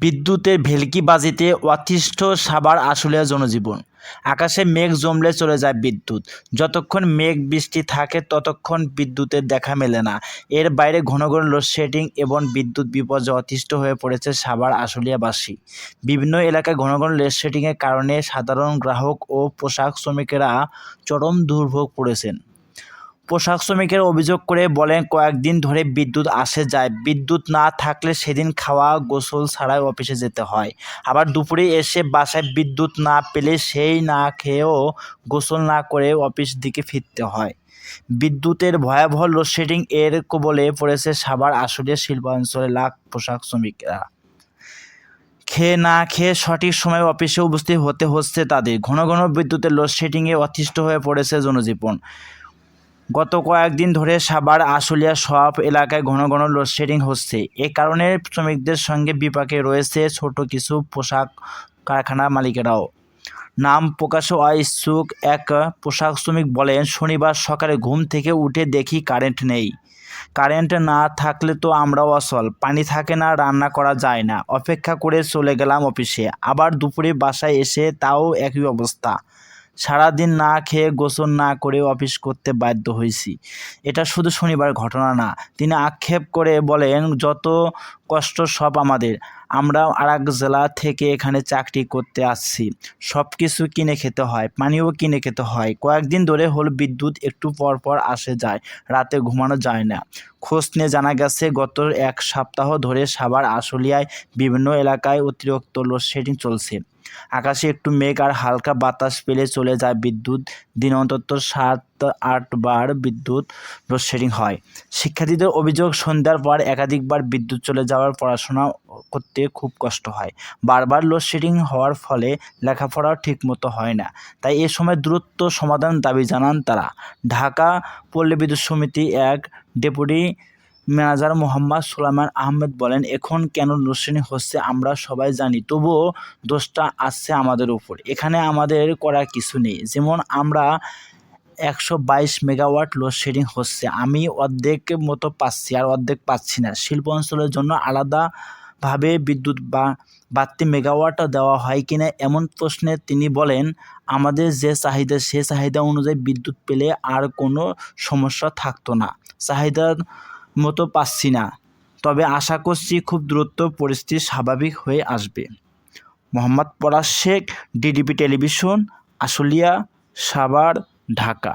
বিদ্যুতের ভেলকিবাজিতে অতিষ্ঠ সাভার আশুলিয়া জনজীবন। আকাশে মেঘ জমলে চলে যায় বিদ্যুৎ। যতক্ষণ মেঘ বৃষ্টি থাকে ততক্ষণ বিদ্যুতের দেখা মেলে না। এর বাইরে ঘন ঘন লোডশেডিং এবং বিদ্যুৎ বিপর্যয়ে অতিষ্ঠ হয়ে পড়েছে সাভার আশুলিয়াবাসী। বিভিন্ন এলাকায় ঘন ঘন লোডশেডিংয়ের কারণে সাধারণ গ্রাহক ও পোশাক শ্রমিকেরা চরম দুর্ভোগ পড়েছেন। পোশাক শ্রমিকেরা অভিযোগ করে বলেন, কয়েকদিন ধরে বিদ্যুৎ আসে যায়, বিদ্যুৎ না থাকলে সেদিন খাওয়া গোসল ছাড়াই অফিসে যেতে হয়। আবার দুপুরে এসে বাসায় বিদ্যুৎ না পেলে সেই না খেয়েও গোসল না করে অফিস দিকে ফিরতে হয়। বিদ্যুতের ভয়াবহ লোডশেডিং এর কবলে পড়েছে সাভার আশুলিয়া শিল্পাঞ্চলের লাখ পোশাক শ্রমিকেরা। না খেয়ে সঠিক সময়ে অফিসে উপস্থিত হতে হচ্ছে তাদের। ঘন ঘন বিদ্যুতের লোডশেডিংয়ে অতিষ্ঠ হয়ে পড়েছে জনজীবন। গত কয়েকদিন ধরে সাভার আশুলিয়া সব এলাকায় ঘন ঘন লোডশেডিং হচ্ছে। এ কারণে শ্রমিকদের সঙ্গে বিপাকে রয়েছে ছোট কিছু পোশাক কারখানার মালিকেরাও। নাম প্রকাশে অইচ্ছুক এক পোশাক শ্রমিক বলেন, শনিবার সকালে ঘুম থেকে উঠে দেখি কারেন্ট নেই। কারেন্ট না থাকলে তো আমরাও অচল, পানি থাকে না, রান্না করা যায় না। অপেক্ষা করে চলে গেলাম অফিসে, আবার দুপুরে বাসায় এসে তাও একই অবস্থা। সারাদিন না খেয়ে গোসল না করে অফিস করতে বাধ্য হয়েছি। এটা শুধু শনিবার ঘটনা না। তিনি আক্ষেপ করে বলেন, যত কষ্ট সব আমাদের। আমরা আরেক জেলা থেকে এখানে চাকরি করতে আসছি। সব কিছু কিনে খেতে হয়, পানিও কিনে খেতে হয়। কয়েকদিন ধরে হলো বিদ্যুৎ একটু পর পর আসে যায়, রাতে ঘুমানো যায় না। খোঁজ নিয়ে জানা গেছে, গত এক সপ্তাহ ধরে সাভার আশুলিয়ায় বিভিন্ন এলাকায় অতিরিক্ত লোডশেডিং চলছে। আকাশে একটু মেঘ আর হালকা বাতাস পেলে চলে যায় বিদ্যুৎ। দিনে অন্তত 7-8 বার বিদ্যুৎ লোডশেডিং হয়। শিক্ষার্থীদের অভিযোগ, সন্ধ্যার পর একাধিকবার বিদ্যুৎ চলে যাওয়ার পড়াশোনা করতে খুব কষ্ট হয়। বারবার লোডশেডিং হওয়ার ফলে লেখাপড়াও ঠিকমতো হয় না। তাই এ সময় দ্রুত সমাধান দাবি জানান তারা। ঢাকা পল্লী বিদ্যুৎ সমিতি এক ডেপুটি ম্যানেজার মোহাম্মদ সুলাইমান আহমেদ বলেন, এখন কেন লোডশেডিং হচ্ছে আমরা সবাই জানি, তবুও দোষটা আসছে আমাদের উপর। এখানে আমাদের করার কিছু নেই। যেমন আমরা 122 মেগাওয়াট লোডশেডিং হচ্ছে, আমি অর্ধেক মতো পাচ্ছি আর অর্ধেক পাচ্ছি না। শিল্প অঞ্চলের জন্য আলাদাভাবে বিদ্যুৎ বাড়তি মেগাওয়াট দেওয়া হয় কিনা এমন প্রশ্নে তিনি বলেন, আমাদের যে চাহিদা সে চাহিদা অনুযায়ী বিদ্যুৎ পেলে আর কোনো সমস্যা থাকতো না। চাহিদার মতো পাচ্ছি না, তবে আশা করছি খুব দ্রুত পরিস্থিতি স্বাভাবিক হয়ে আসবে। মোহাম্মদ পলাশ শেখ, ডিডিপি টেলিভিশন, আশুলিয়া, সাভার, ঢাকা।